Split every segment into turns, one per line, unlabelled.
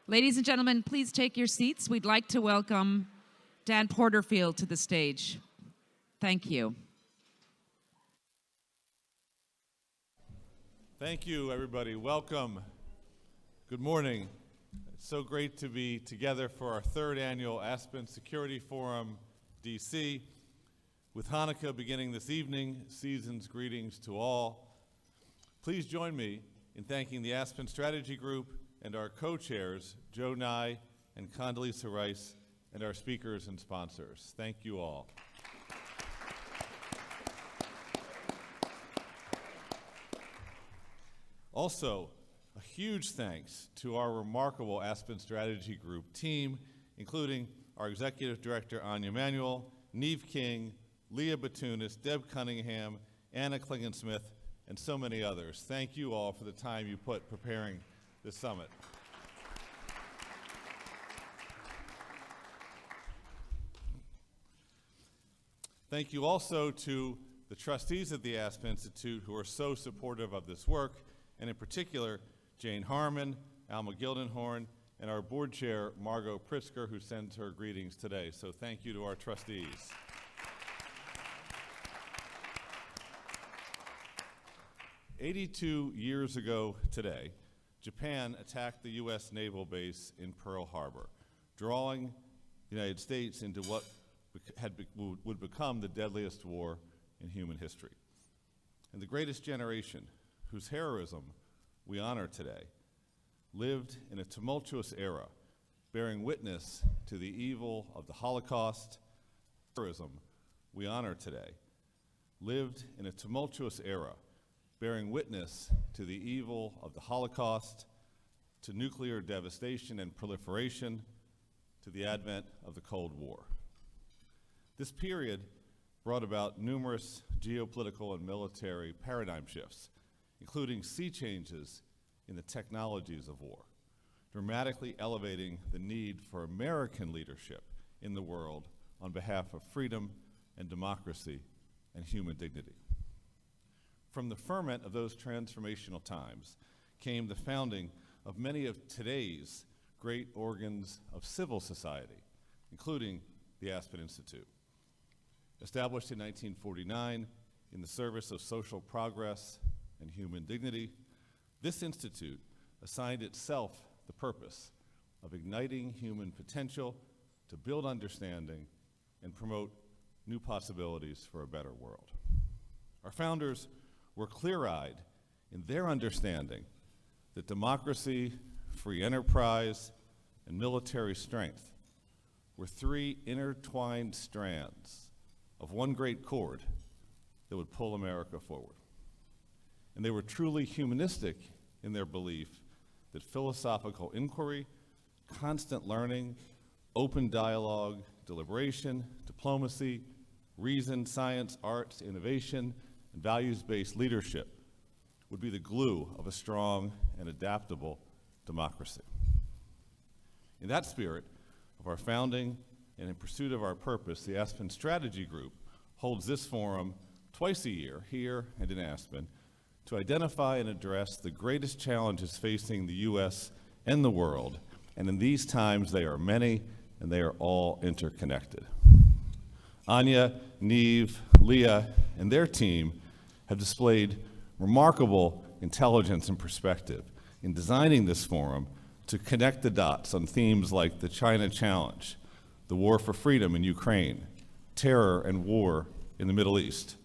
Ladies and gentlemen, please take your seats. We'd like to welcome Dan Porterfield to the stage. Thank you.
Thank you, everybody. Welcome. Good morning. It's so great to be together for our third annual Aspen Security Forum, DC. With Hanukkah beginning this evening, season's greetings to all. Please join me in thanking the Aspen Strategy Group and our co-chairs, Joe Nye and Condoleezza Rice, and our speakers and sponsors. Thank you all. Also, a huge thanks to our remarkable Aspen Strategy Group team, including our Executive Director, Anja Manuel, Neve King, Leah Batunis, Deb Cunningham, Anna Klingensmith, and so many others. Thank you all for the time you put preparing this summit. Thank you also to the trustees at the Aspen Institute who are so supportive of this work, and in particular, Jane Harmon, Alma Gildenhorn, and our board chair, Margot Pritzker, who sends her greetings today. So thank you to our trustees. "82 years ago today, Japan attacked the U.S. naval base in Pearl Harbor, drawing the United States into what would become the deadliest war in human history. And the greatest generation, whose heroism we honor today, lived in a tumultuous era, bearing witness to the evil of the Holocaust. Heroism we honor today lived in a tumultuous era, bearing witness to the evil of the Holocaust, to nuclear devastation and proliferation, to the advent of the Cold War. This period brought about numerous geopolitical and military paradigm shifts, including sea changes in the technologies of war, dramatically elevating the need for American leadership in the world on behalf of freedom and democracy and human dignity. From the ferment of those transformational times came the founding of many of today's great organs of civil society, including the Aspen Institute. Established in 1949 in the service of social progress and human dignity, this institute assigned itself the purpose of igniting human potential to build understanding and promote new possibilities for a better world. Our founders were clear-eyed in their understanding that democracy, free enterprise, and military strength were three intertwined strands of one great cord that would pull America forward. And they were truly humanistic in their belief that philosophical inquiry, constant learning, open dialogue, deliberation, diplomacy, reason, science, arts, innovation, and values-based leadership would be the glue of a strong and adaptable democracy. In that spirit of our founding and in pursuit of our purpose, the Aspen Strategy Group holds this forum twice a year, here and in Aspen, to identify and address the greatest challenges facing the U.S. and the world. And in these times, they are many, and they are all interconnected. Anja, Neve, Leah, and their team have displayed remarkable intelligence and perspective in designing this forum to connect the dots on themes like the China challenge, the war for freedom in Ukraine, terror and war in the Middle East,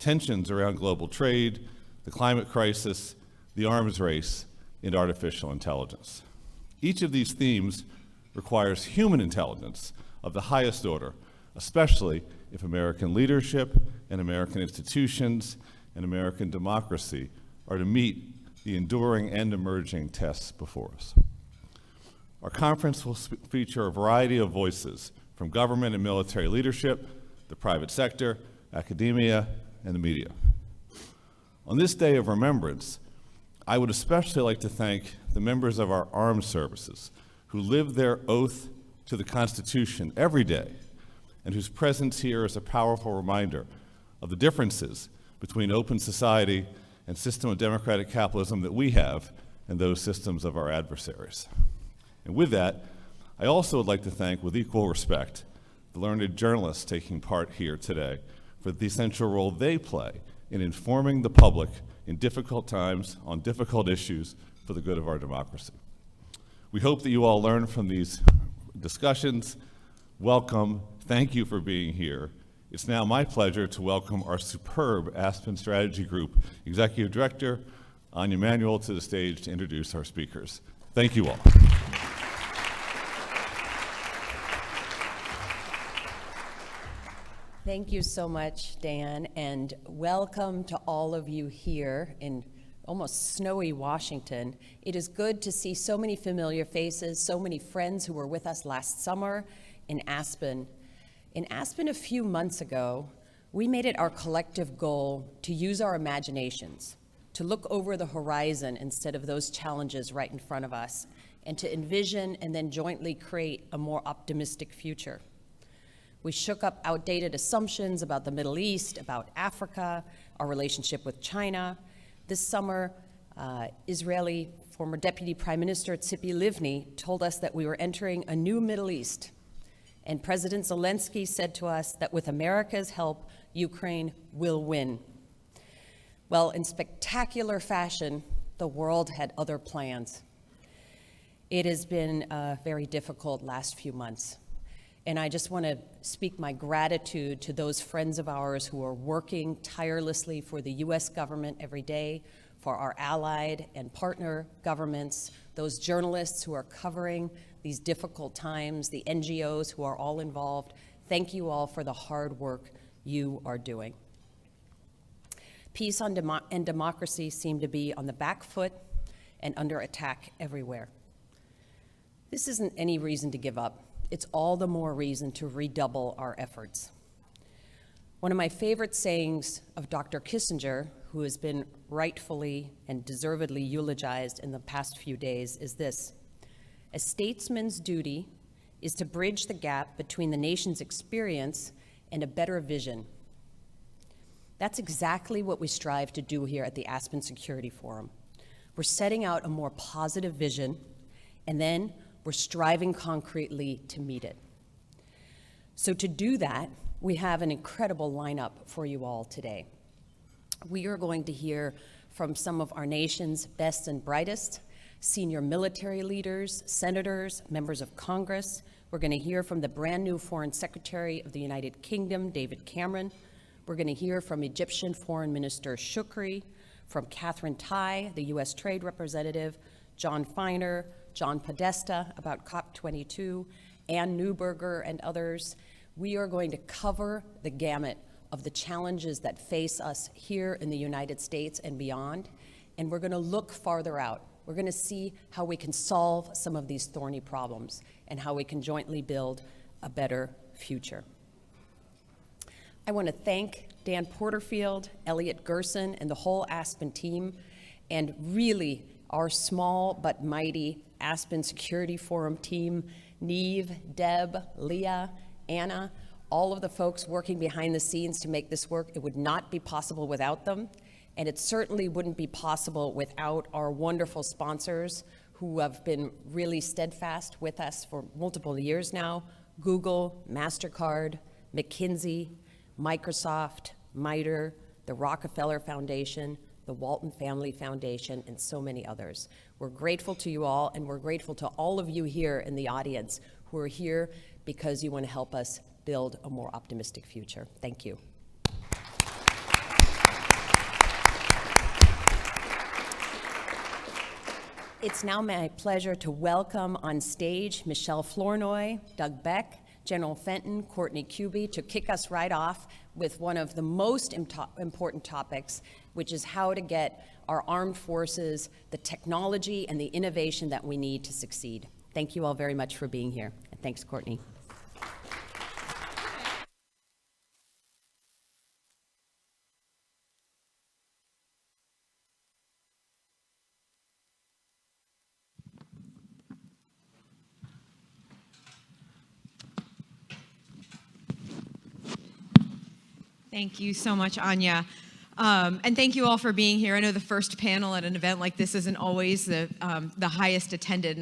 tensions around global trade, the climate crisis, the arms race, and artificial intelligence. Each of these themes requires human intelligence of the highest order, especially if American leadership and American institutions and American democracy are to meet the enduring and emerging tests before us. Our conference will feature a variety of voices from government and military leadership, the private sector, academia, and the media. On this day of remembrance, I would especially like to thank the members of our armed services who live their oath to the Constitution every day and whose presence here is a powerful reminder of the differences between open society and system of democratic capitalism that we have and those systems of our adversaries. And with that, I also would like to thank, with equal respect, the learned journalists taking part here today for the essential role they play in informing the public in difficult times on difficult issues for the good of our democracy. We hope that you all learn from these discussions. Welcome. Thank you for being here. It's now my pleasure to welcome our superb Aspen Strategy Group Executive Director, Anja Manuel, to the stage to introduce our speakers. Thank you all.
Thank you so much, Dan, and welcome to all of you here in almost snowy Washington. It is good to see so many familiar faces, so many friends who were with us last summer in Aspen. In Aspen a few months ago, we made it our collective goal to use our imaginations, to look over the horizon instead of those challenges right in front of us, and to envision and then jointly create a more optimistic future. We shook up outdated assumptions about the Middle East, about Africa, our relationship with China. This summer, Israeli former Deputy Prime Minister Tzipi Livni told us that we were entering a new Middle East. And President Zelensky said to us that with America's help, Ukraine will win. Well, in spectacular fashion, the world had other plans. It has been a very difficult last few months. And I just want to speak my gratitude to those friends of ours who are working tirelessly for the US government every day, for our allied and partner governments, those journalists who are covering these difficult times, the NGOs who are all involved. Thank you all for the hard work you are doing. Peace and democracy seem to be on the back foot and under attack everywhere. This isn't any reason to give up. It's all the more reason to redouble our efforts. One of my favorite sayings of Dr. Kissinger, who has been rightfully and deservedly eulogized in the past few days, is this: a statesman's duty is to bridge the gap between the nation's experience and a better vision. That's exactly what we strive to do here at the Aspen Security Forum. We're setting out a more positive vision, and then we're striving concretely to meet it. So to do that, we have an incredible lineup for you all today. We are going to hear from some of our nation's best and brightest, senior military leaders, senators, members of Congress. We're going to hear from the brand new Foreign Secretary of the United Kingdom, David Cameron. We're going to hear from Egyptian Foreign Minister Shukri, from Catherine Tai, the US Trade Representative, John Feiner, John Podesta about COP22, Ann Neuberger, and others. We are going to cover the gamut of the challenges that face us here in the United States and beyond, and we're going to look farther out. We're going to see how we can solve some of these thorny problems and how we can jointly build a better future. I want to thank Dan Porterfield, Elliot Gerson, and the whole Aspen team, and really our small but mighty Aspen Security Forum team, Neve, Deb, Leah, Anna, all of the folks working behind the scenes to make this work. It would not be possible without them, and it certainly wouldn't be possible without our wonderful sponsors who have been really steadfast with us for multiple years now: Google, MasterCard, McKinsey, Microsoft, MITRE, the Rockefeller Foundation, the Walton Family Foundation, and so many others. We're grateful to you all, and we're grateful to all of you here in the audience who are here because you want to help us build a more optimistic future. Thank you. It's now my pleasure to welcome on stage Michelle Flournoy, Doug Beck, General Fenton, Courtney Kuby, to kick us right off with one of the most important topics, which is how to get our armed forces the technology and the innovation that we need to succeed. Thank you all very much for being here. And thanks, Courtney.
Thank you so much, Anja. And thank you all for being here. I know the first panel at an event like this isn't always the highest attended.